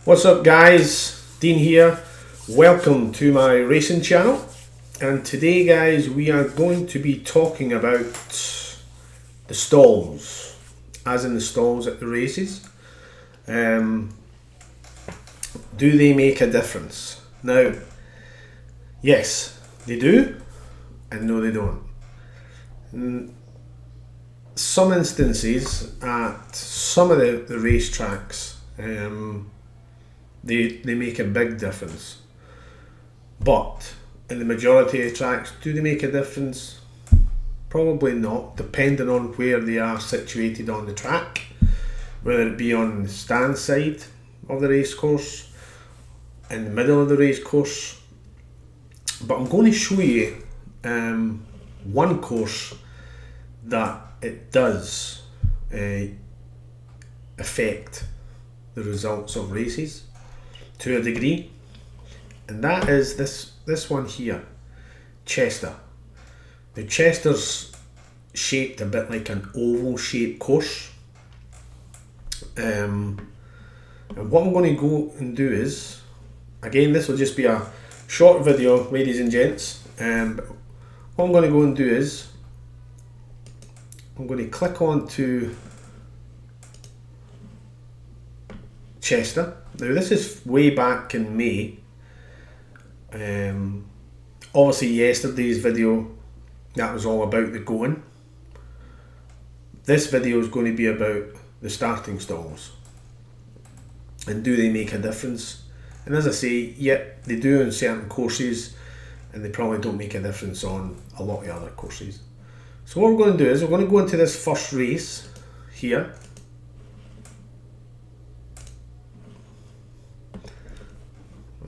What's up guys, Dean here, welcome to my racing channel, and today guys we are going to be talking about the stalls, as in the stalls at the races. Do they make a difference? Now, yes they do, and no they don't. In some instances at some of the racetracks, they make a big difference, but in the majority of tracks, do they make a difference? Probably not, depending on where they are situated on the track, whether it be on the stand side of the racecourse, in the middle of the racecourse. But I'm going to show you one course that it does affect the results of races to a degree, and that is this one here, Chester. Now Chester's shaped a bit like an oval shaped course, and what I'm going to go and do is, again this will just be a short video ladies and gents, but what I'm going to go and do is I'm going to click on to Chester. Now this is way back in May. Obviously yesterday's video, that was all about the going. This video is going to be about the starting stalls, and do they make a difference? And as I say, yep, they do on certain courses, and they probably don't make a difference on a lot of other courses. So what we're going to do is we're going to go into this first race here.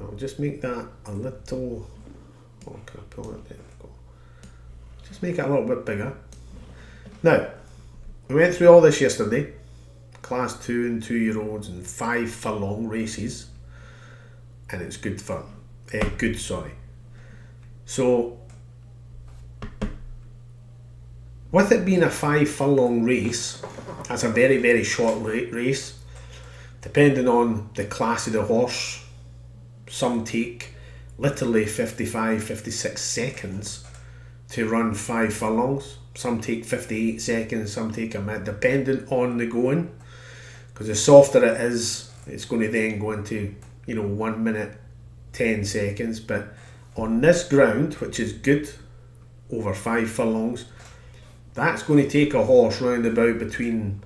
I'll just make that a little, oh, can I pull it? There we go. Just make it a little bit bigger. Now, we went through all this yesterday, class 2 and 2-year-olds and 5 furlong races, and it's good fun. So, with it being a 5 furlong race, that's a very, very short race, depending on the class of the horse. Some take literally 55-56 seconds to run 5 furlongs. Some take 58 seconds, some take a minute, depending on the going. Because the softer it is, it's going to then go into 1 minute 10 seconds. But on this ground, which is good, over 5 furlongs, that's going to take a horse round about between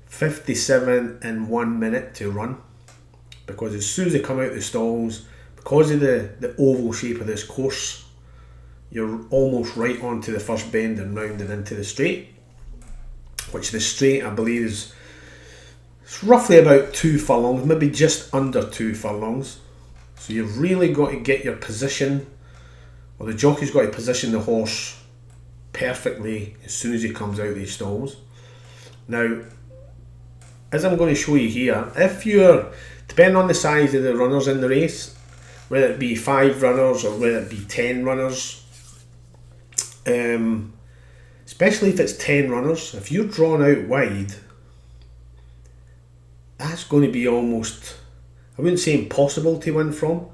57 and 1 minute to run. Because as soon as they come out the stalls, because of the oval shape of this course, you're almost right onto the first bend and rounding into the straight, which the straight I believe is roughly about 2 furlongs, maybe just under 2 furlongs. So you've really got to get your position, or the jockey's got to position the horse perfectly as soon as he comes out of these stalls. Now, as I'm going to show you here, if you're, depending on the size of the runners in the race, whether it be 5 runners or whether it be 10 runners, especially if it's 10 runners, if you're drawn out wide, that's going to be almost, I wouldn't say impossible to win from,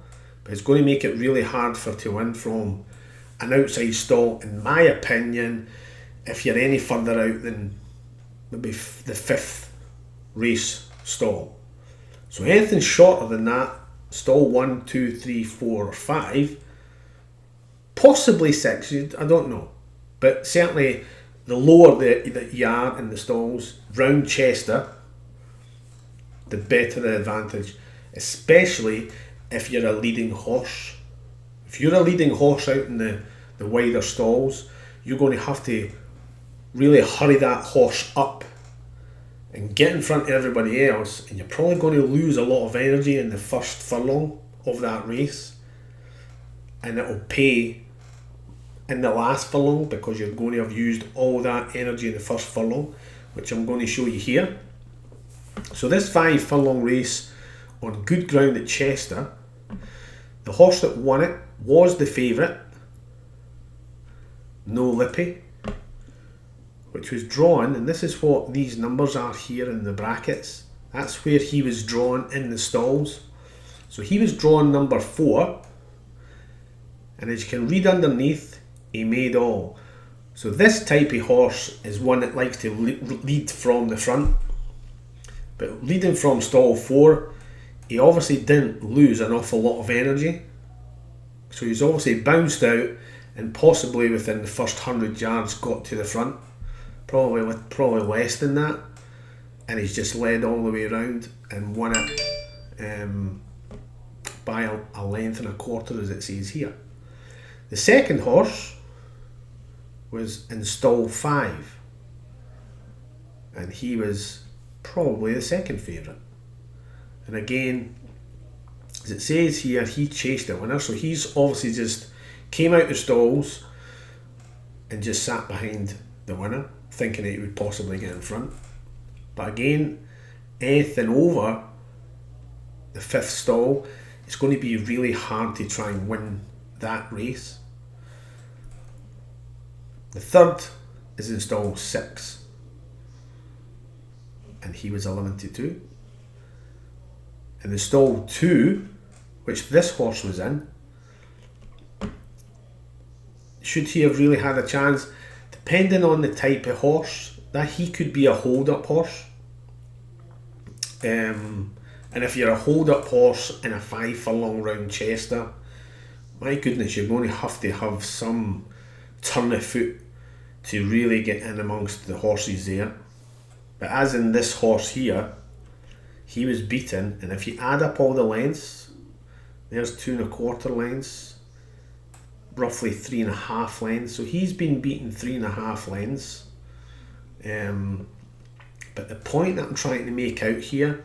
but it's going to make it really hard to win from an outside stall, in my opinion, if you're any further out than maybe the 5th race stall. So anything shorter than that, stall 1, 2, 3, 4 or 5, possibly 6, I don't know, but certainly the lower that you are in the stalls round Chester, the better the advantage, especially if you're a leading horse. If you're a leading horse out in the wider stalls, you're going to have to really hurry that horse up and get in front of everybody else, and you're probably going to lose a lot of energy in the first furlong of that race, and it'll pay in the last furlong because you're going to have used all that energy in the first furlong, which I'm going to show you here. So this 5 furlong race on good ground at Chester, the horse that won it was the favourite, No Lippy, which was drawn, and this is what these numbers are here in the brackets. That's where he was drawn in the stalls. So he was drawn number 4, and as you can read underneath, he made all. So this type of horse is one that likes to lead from the front. But leading from stall 4, he obviously didn't lose an awful lot of energy. So he's obviously bounced out and possibly within the first 100 yards got to the front. Probably less than that. And he's just led all the way around and won it by a length and a quarter, as it says here. The second horse was in stall 5, and he was probably the second favourite. And again, as it says here, he chased the winner, so he's obviously just came out the stalls and just sat behind the winner, thinking that he would possibly get in front. But again, anything over the 5th stall, it's going to be really hard to try and win that race. The third is in stall 6, and he was 11-2. And the stall 2, which this horse was in, should he have really had a chance, depending on the type of horse, that he could be a hold-up horse. And if you're a hold-up horse in a 5 furlong round Chester, my goodness, you're going to have some turn of foot to really get in amongst the horses there. But as in this horse here, he was beaten, and if you add up all the lengths, there's 2 1/4 lengths, roughly 3 1/2 lengths. So he's been beaten 3 1/2 lengths. But the point that I'm trying to make out here,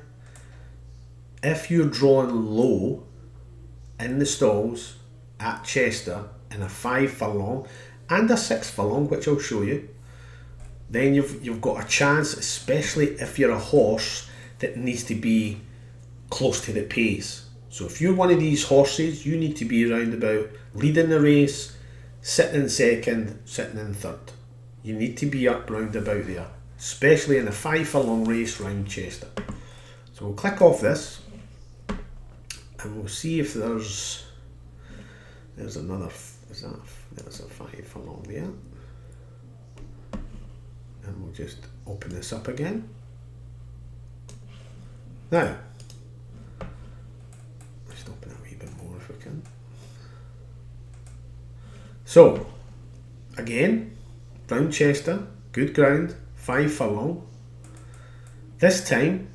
if you're drawn low in the stalls at Chester in a 5 furlong and a 6 furlong, which I'll show you, then you've got a chance, especially if you're a horse that needs to be close to the pace. So if you're one of these horses, you need to be around about leading the race, sitting in second, sitting in third. You need to be up round about there, especially in a 5 furlong race round Chester. So we'll click off this and we'll see if there's another, there's a 5 furlong there. And we'll just open this up again. Now, let's open it a wee bit more if we can. So, again, round Chester, good ground, 5 furlong. This time,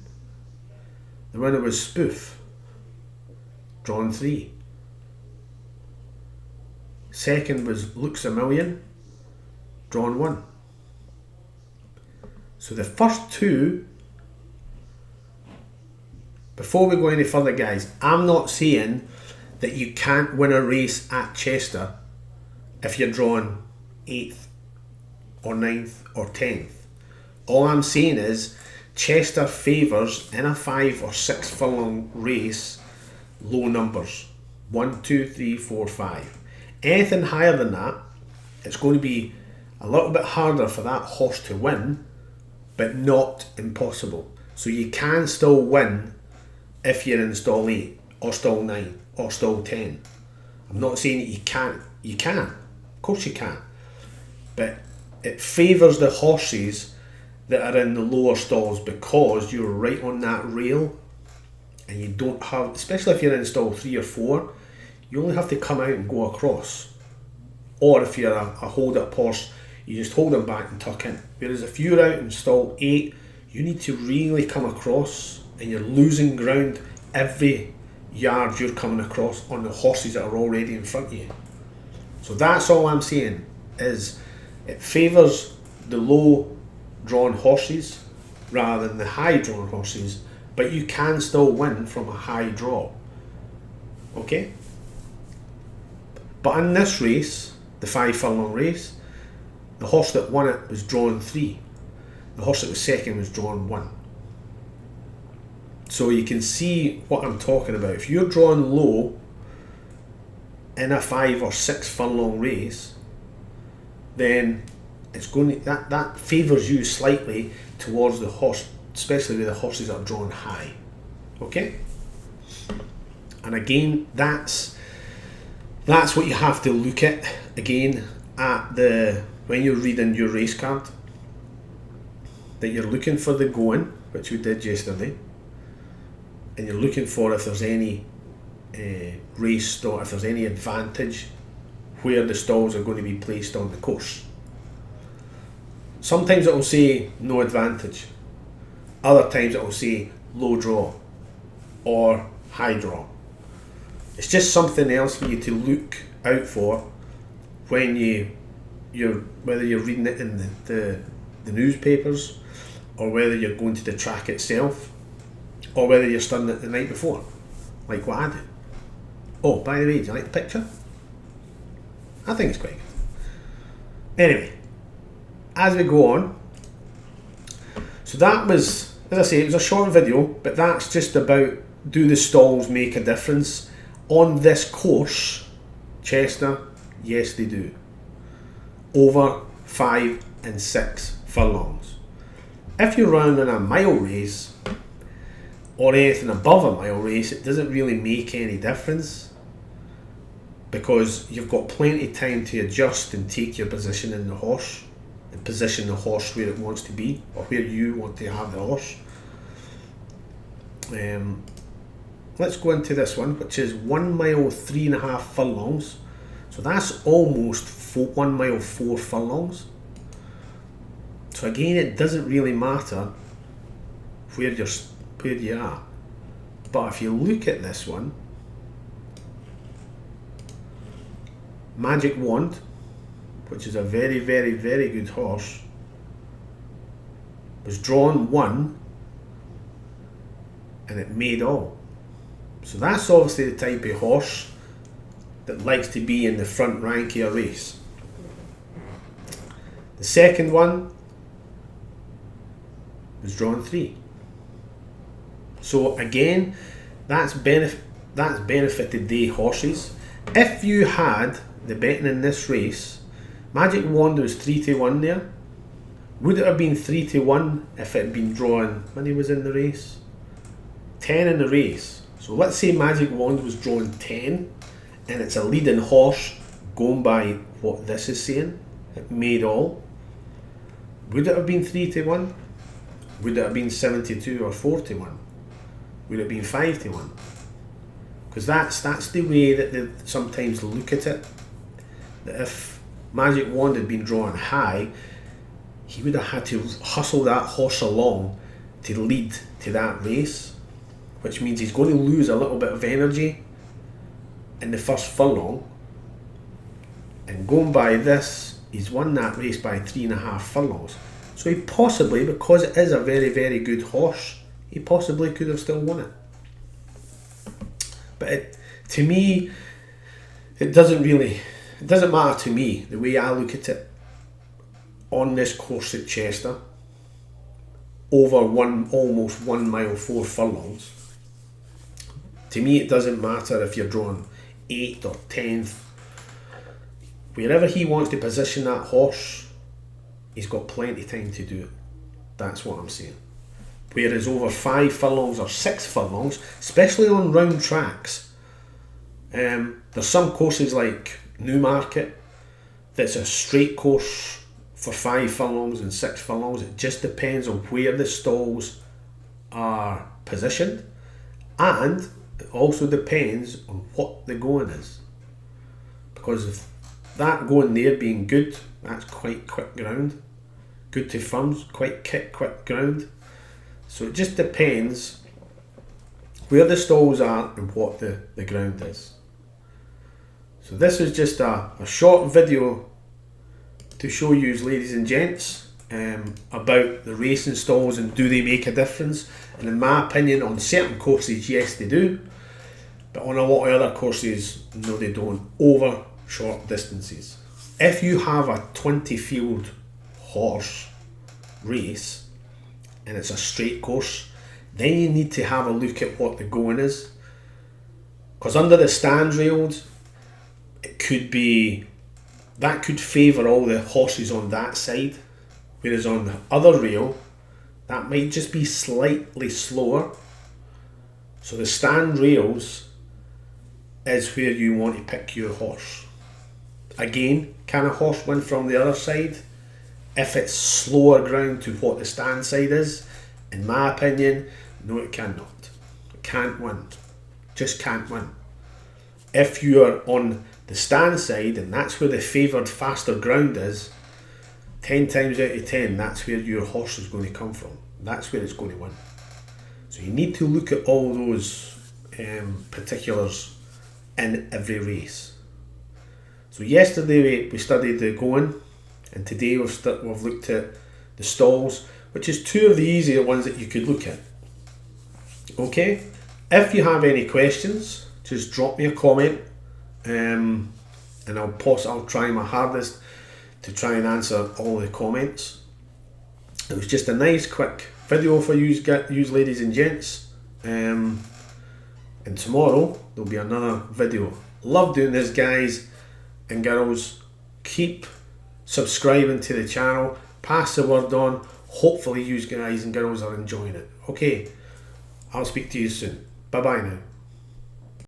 the winner was Spoof, drawn 3. Second was Looks a Million, drawn 1. So the first 2, before we go any further, guys, I'm not saying that you can't win a race at Chester if you're drawn 8th or 9th or 10th. All I'm saying is Chester favours in a 5 or 6 furlong race low numbers. 1, 2, 3, 4, 5. Anything higher than that, it's going to be a little bit harder for that horse to win, but not impossible. So you can still win if you're in stall 8 or stall 9 or stall 10. I'm not saying that you can't. You can. Of course you can. But it favours the horses that are in the lower stalls because you're right on that rail and you don't have, especially if you're in stall 3 or 4, you only have to come out and go across. Or if you're a hold-up horse, you just hold them back and tuck in. Whereas if you're out in stall 8, you need to really come across and you're losing ground every yard you're coming across on the horses that are already in front of you. So that's all I'm saying, is it favours the low drawn horses rather than the high drawn horses, but you can still win from a high draw. Okay? But in this race, the 5 furlong race, the horse that won it was drawn 3. The horse that was second was drawn 1. So you can see what I'm talking about. If you're drawn low in a 5 or 6 furlong race, then it's going to, that favours you slightly towards the horse, especially with the horses that are drawn high. Okay? And again, that's what you have to look at again when you're reading your race card. That you're looking for the going, which we did yesterday, and you're looking for if there's any race stall, if there's any advantage where the stalls are going to be placed on the course. Sometimes it will say no advantage, other times it will say low draw or high draw. It's just something else for you to look out for when whether you're reading it in the newspapers, or whether you're going to the track itself, or whether you're studying it the night before, like what I did. Oh, by the way, do you like the picture? I think it's quite good. Anyway, as we go on, so that was, as I say, it was a short video, but that's just about, do the stalls make a difference on this course, Chester? Yes, they do. Over 5 and 6 furlongs. If you're running a mile race or anything above a mile race, it doesn't really make any difference, because you've got plenty of time to adjust and take your position in the horse and position the horse where it wants to be, or where you want to have the horse. Let's go into this one, which is 1 mile 3.5 furlongs. So that's almost 1 mile 4 furlongs. So again, it doesn't really matter where you are. But if you look at this one, Magic Wand, which is a very, very, very good horse, was drawn 1 and it made all. So that's obviously the type of horse that likes to be in the front rank of a race. The second one was drawn 3. So again, that's benefited the horses. If you had the betting in this race, Magic Wand was 3-1 there. Would it have been 3-1 if it had been drawn, when he was in the race? 10 in the race. So let's say Magic Wand was drawn 10 and it's a leading horse, going by what this is saying, it made all. Would it have been 3-1? Would it have been 72 or 41? Would it have been 5-1? Because that's the way that they sometimes look at it. That if Magic Wand had been drawn high, he would have had to hustle that horse along to lead to that race, which means he's going to lose a little bit of energy in the first furlong. And going by this, he's won that race by 3.5 furlongs. So he possibly, because it is a very, very good horse, he possibly could have still won it. But to me, it doesn't matter to me, the way I look at it, on this course at Chester, over almost 1 mile 4 furlongs. To me, it doesn't matter if you're drawn 8th or 10th. Wherever he wants to position that horse, he's got plenty of time to do it. That's what I'm saying. Whereas over 5 furlongs or 6 furlongs, especially on round tracks, there's some courses like Newmarket that's a straight course for 5 furlongs and 6 furlongs. It just depends on where the stalls are positioned, and it also depends on what the going is. Because if that going there being good, that's quite quick ground. Good to firms, quite quick ground. So it just depends where the stalls are and what the ground is. So this is just a short video to show you, ladies and gents, about the racing stalls and do they make a difference. And in my opinion, on certain courses, yes they do, but on a lot of other courses, no they don't, over short distances. If you have a 20 field horse race and it's a straight course, then you need to have a look at what the going is, because under the stand rails, it could be that could favour all the horses on that side, whereas on the other rail that might just be slightly slower. So the stand rails is where you want to pick your horse. Again, can a horse win from the other side? If it's slower ground to what the stand side is, in my opinion, no, it cannot. It can't win. Just can't win. If you are on the stand side and that's where the favoured faster ground is, 10 times out of 10, that's where your horse is going to come from. That's where it's going to win. So you need to look at all those particulars in every race. So yesterday we studied the going, and today we've looked at the stalls, which is two of the easier ones that you could look at. Okay, if you have any questions, just drop me a comment, and I'll try my hardest to try and answer all the comments. It was just a nice quick video for you ladies and gents, and tomorrow there'll be another video. Love doing this, guys and girls. Keep subscribing to the channel, pass the word on. Hopefully you guys and girls are enjoying it. Okay, I'll speak to you soon. Bye bye now.